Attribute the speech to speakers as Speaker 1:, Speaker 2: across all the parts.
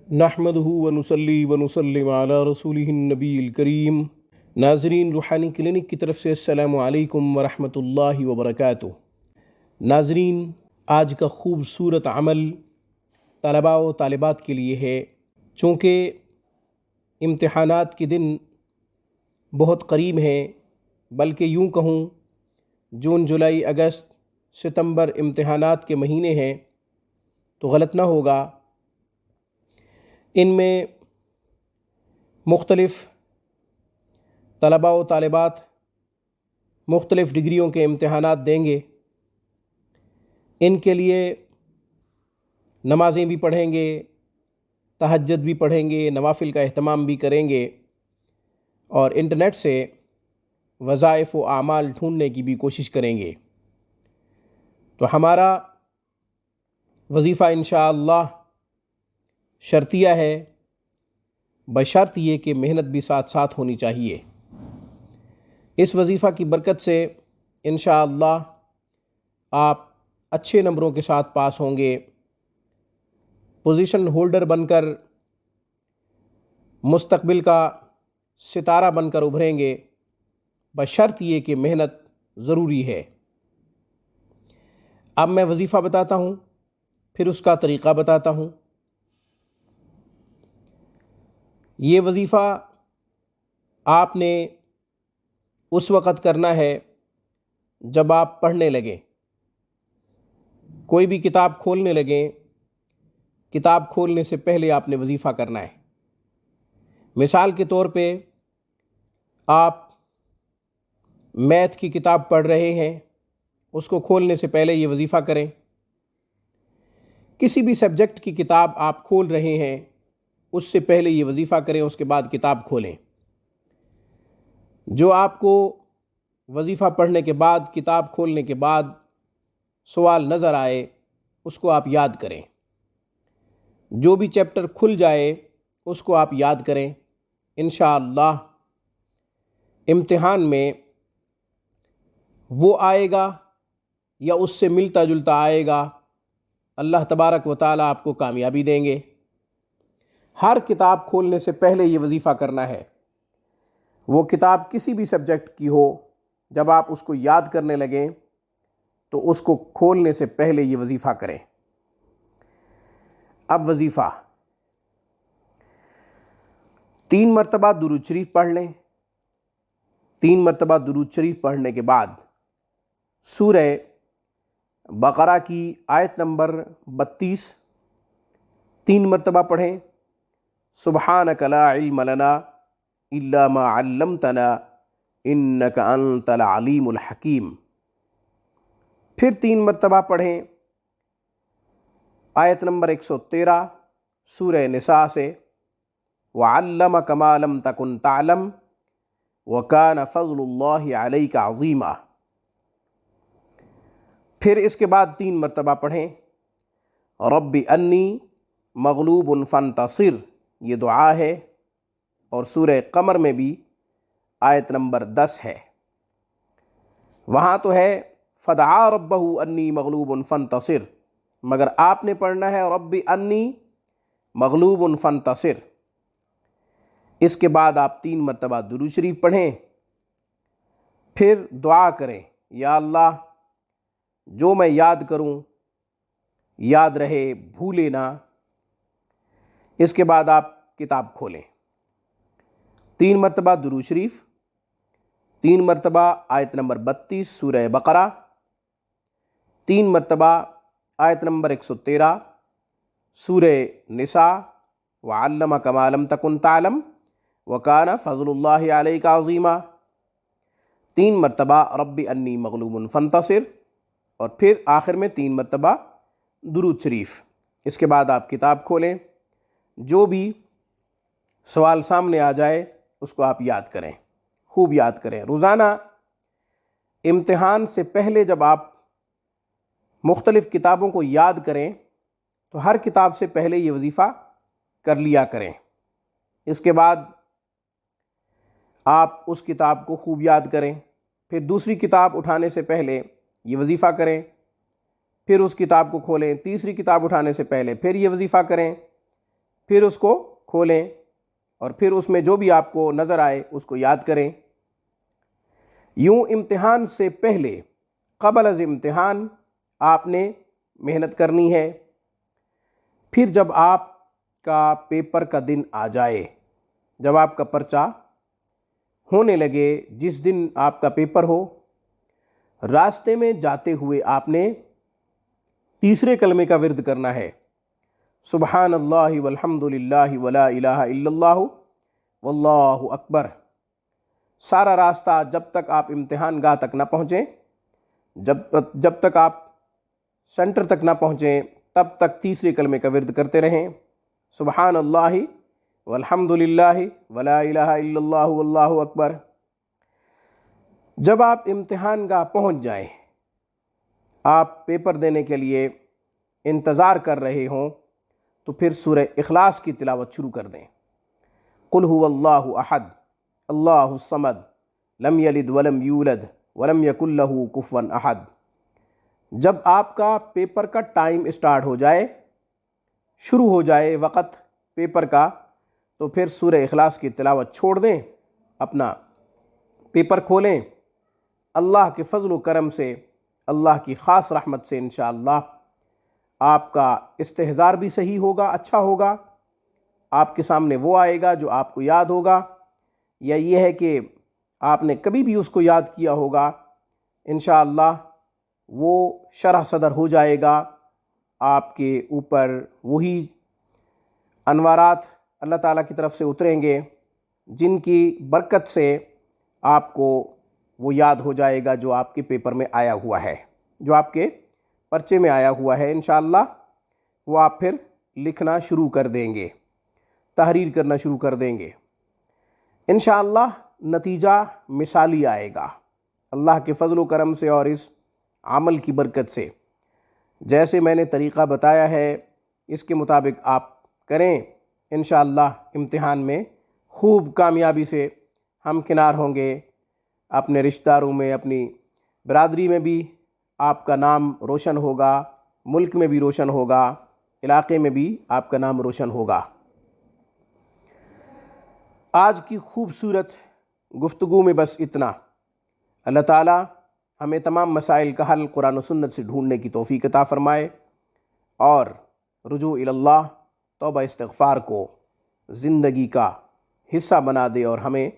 Speaker 1: نحمدہ ونصلی ونسلم علی رسولہ النبی الکریم۔ ناظرین، روحانی کلینک کی طرف سے السلام علیکم ورحمۃ اللہ وبرکاتہ۔ ناظرین، آج کا خوبصورت عمل طلباء و طالبات کے لیے ہے۔ چونکہ امتحانات کے دن بہت قریب ہیں، بلکہ یوں کہوں جون، جولائی، اگست، ستمبر امتحانات کے مہینے ہیں تو غلط نہ ہوگا۔ ان میں مختلف طلباء و طالبات مختلف ڈگریوں کے امتحانات دیں گے۔ ان کے لیے نمازیں بھی پڑھیں گے، تہجد بھی پڑھیں گے، نوافل کا اہتمام بھی کریں گے، اور انٹرنیٹ سے وظائف و اعمال ڈھونڈنے کی بھی کوشش کریں گے۔ تو ہمارا وظیفہ انشاءاللہ شرطیہ ہے، بشرط یہ کہ محنت بھی ساتھ ساتھ ہونی چاہیے۔ اس وظیفہ کی برکت سے انشاءاللہ آپ اچھے نمبروں کے ساتھ پاس ہوں گے، پوزیشن ہولڈر بن کر مستقبل کا ستارہ بن کر ابھریں گے، بشرط یہ کہ محنت ضروری ہے۔ اب میں وظیفہ بتاتا ہوں، پھر اس کا طریقہ بتاتا ہوں۔ یہ وظیفہ آپ نے اس وقت کرنا ہے جب آپ پڑھنے لگیں، کوئی بھی کتاب کھولنے لگیں، کتاب کھولنے سے پہلے آپ نے وظیفہ کرنا ہے۔ مثال کے طور پہ آپ میتھ کی کتاب پڑھ رہے ہیں، اس کو کھولنے سے پہلے یہ وظیفہ کریں۔ کسی بھی سبجیکٹ کی کتاب آپ کھول رہے ہیں، اس سے پہلے یہ وظیفہ کریں، اس کے بعد کتاب کھولیں۔ جو آپ کو وظیفہ پڑھنے کے بعد، کتاب کھولنے کے بعد سوال نظر آئے، اس کو آپ یاد کریں۔ جو بھی چیپٹر کھل جائے اس کو آپ یاد کریں۔ انشاءاللہ امتحان میں وہ آئے گا یا اس سے ملتا جلتا آئے گا، اللہ تبارک و تعالیٰ آپ کو کامیابی دیں گے۔ ہر کتاب کھولنے سے پہلے یہ وظیفہ کرنا ہے، وہ کتاب کسی بھی سبجیکٹ کی ہو۔ جب آپ اس کو یاد کرنے لگیں تو اس کو کھولنے سے پہلے یہ وظیفہ کریں۔ اب وظیفہ 3 مرتبہ درود شریف پڑھ لیں۔ 3 مرتبہ درود شریف پڑھنے کے بعد سورہ بقرہ کی آیت نمبر 32 3 مرتبہ پڑھیں۔ سبحانک لا علم لنا الا ما علمتنا انک انت العلیم الحکیم۔ پھر 3 مرتبہ پڑھیں آیت نمبر 113 سورہ نساء سے، وعلمک ما لم تکن تعلم وکان فضل اللہ علیک عظیما۔ پھر اس کے بعد 3 مرتبہ پڑھیں رب انی مغلوب فانتصر، یہ دعا ہے، اور سورہ قمر میں بھی آیت نمبر 10 ہے۔ وہاں تو ہے فدعا ربہ انی مغلوب فانتصر، مگر آپ نے پڑھنا ہے رب انی مغلوب فانتصر۔ اس کے بعد آپ 3 مرتبہ درود شریف پڑھیں، پھر دعا کریں، یا اللہ جو میں یاد کروں یاد رہے، بھولے نہ۔ اس کے بعد آپ کتاب کھولیں، 3 مرتبہ درود شریف، 3 مرتبہ آیت نمبر 32 سورہ بقرہ، 3 مرتبہ آیت نمبر 113 سورہ نساء، وعلمک ما لم تکن تعلم وکان فضل اللہ علیک عظیما، 3 مرتبہ رب انی مغلوب فانتصر، اور پھر آخر میں 3 مرتبہ درود شریف۔ اس کے بعد آپ کتاب کھولیں، جو بھی سوال سامنے آ جائے اس کو آپ یاد کریں، خوب یاد کریں۔ روزانہ امتحان سے پہلے جب آپ مختلف کتابوں کو یاد کریں تو ہر کتاب سے پہلے یہ وظیفہ کر لیا کریں۔ اس کے بعد آپ اس کتاب کو خوب یاد کریں، پھر دوسری کتاب اٹھانے سے پہلے یہ وظیفہ کریں، پھر اس کتاب کو کھولیں، تیسری کتاب اٹھانے سے پہلے پھر یہ وظیفہ کریں، پھر اس کو کھولیں اور پھر اس میں جو بھی آپ کو نظر آئے اس کو یاد کریں۔ یوں امتحان سے پہلے قبل از امتحان آپ نے محنت کرنی ہے۔ پھر جب آپ کا پیپر کا دن آ جائے، جب آپ کا پرچہ ہونے لگے، جس دن آپ کا پیپر ہو، راستے میں جاتے ہوئے آپ نے تیسرے کلمے کا ورد کرنا ہے، سبحان اللہ والحمد للہ ولا الہ الا اللہ واللہ اکبر۔ سارا راستہ جب تک آپ امتحان گاہ تک نہ پہنچیں، جب تک آپ سینٹر تک نہ پہنچیں، تب تک تیسرے کلمے کا ورد کرتے رہیں، سبحان اللہ والحمد للہ ولا الہ الا اللہ واللہ اکبر۔ جب آپ امتحان گاہ پہنچ جائیں، آپ پیپر دینے کے لیے انتظار کر رہے ہوں، تو پھر سورہ اخلاص کی تلاوت شروع کر دیں۔ قل هو اللہ احد اللہ الصمد لم یلد ولم یولد ولم یکن لہ کفوا احد۔ جب آپ کا پیپر کا ٹائم اسٹارٹ ہو جائے، شروع ہو جائے وقت پیپر کا، تو پھر سورہ اخلاص کی تلاوت چھوڑ دیں، اپنا پیپر کھولیں۔ اللہ کے فضل و کرم سے، اللہ کی خاص رحمت سے انشاءاللہ آپ کا استحضار بھی صحیح ہوگا، اچھا ہوگا۔ آپ کے سامنے وہ آئے گا جو آپ کو یاد ہوگا، یا یہ ہے کہ آپ نے کبھی بھی اس کو یاد کیا ہوگا، انشاءاللہ وہ شرح صدر ہو جائے گا، آپ کے اوپر وہی انوارات اللہ تعالیٰ کی طرف سے اتریں گے جن کی برکت سے آپ کو وہ یاد ہو جائے گا جو آپ کے پیپر میں آیا ہوا ہے، جو آپ کے پرچے میں آیا ہوا ہے۔ انشاءاللہ وہ آپ پھر لکھنا شروع کر دیں گے، تحریر کرنا شروع کر دیں گے۔ انشاءاللہ نتیجہ مثالی آئے گا اللہ کے فضل و کرم سے اور اس عمل کی برکت سے۔ جیسے میں نے طریقہ بتایا ہے اس کے مطابق آپ کریں، انشاءاللہ امتحان میں خوب کامیابی سے ہم کنار ہوں گے۔ اپنے رشتہ داروں میں، اپنی برادری میں بھی آپ کا نام روشن ہوگا، ملک میں بھی روشن ہوگا، علاقے میں بھی آپ کا نام روشن ہوگا۔ آج کی خوبصورت گفتگو میں بس اتنا۔ اللہ تعالیٰ ہمیں تمام مسائل کا حل قرآن و سنت سے ڈھونڈنے کی توفیق عطا فرمائے، اور رجوع اللہ، توبہ استغفار کو زندگی کا حصہ بنا دے اور ہمیں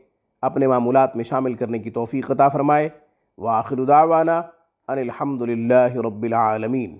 Speaker 1: اپنے معمولات میں شامل کرنے کی توفیق عطا فرمائے۔ وآخر دعوانا ان الحمد للہ رب العالمین۔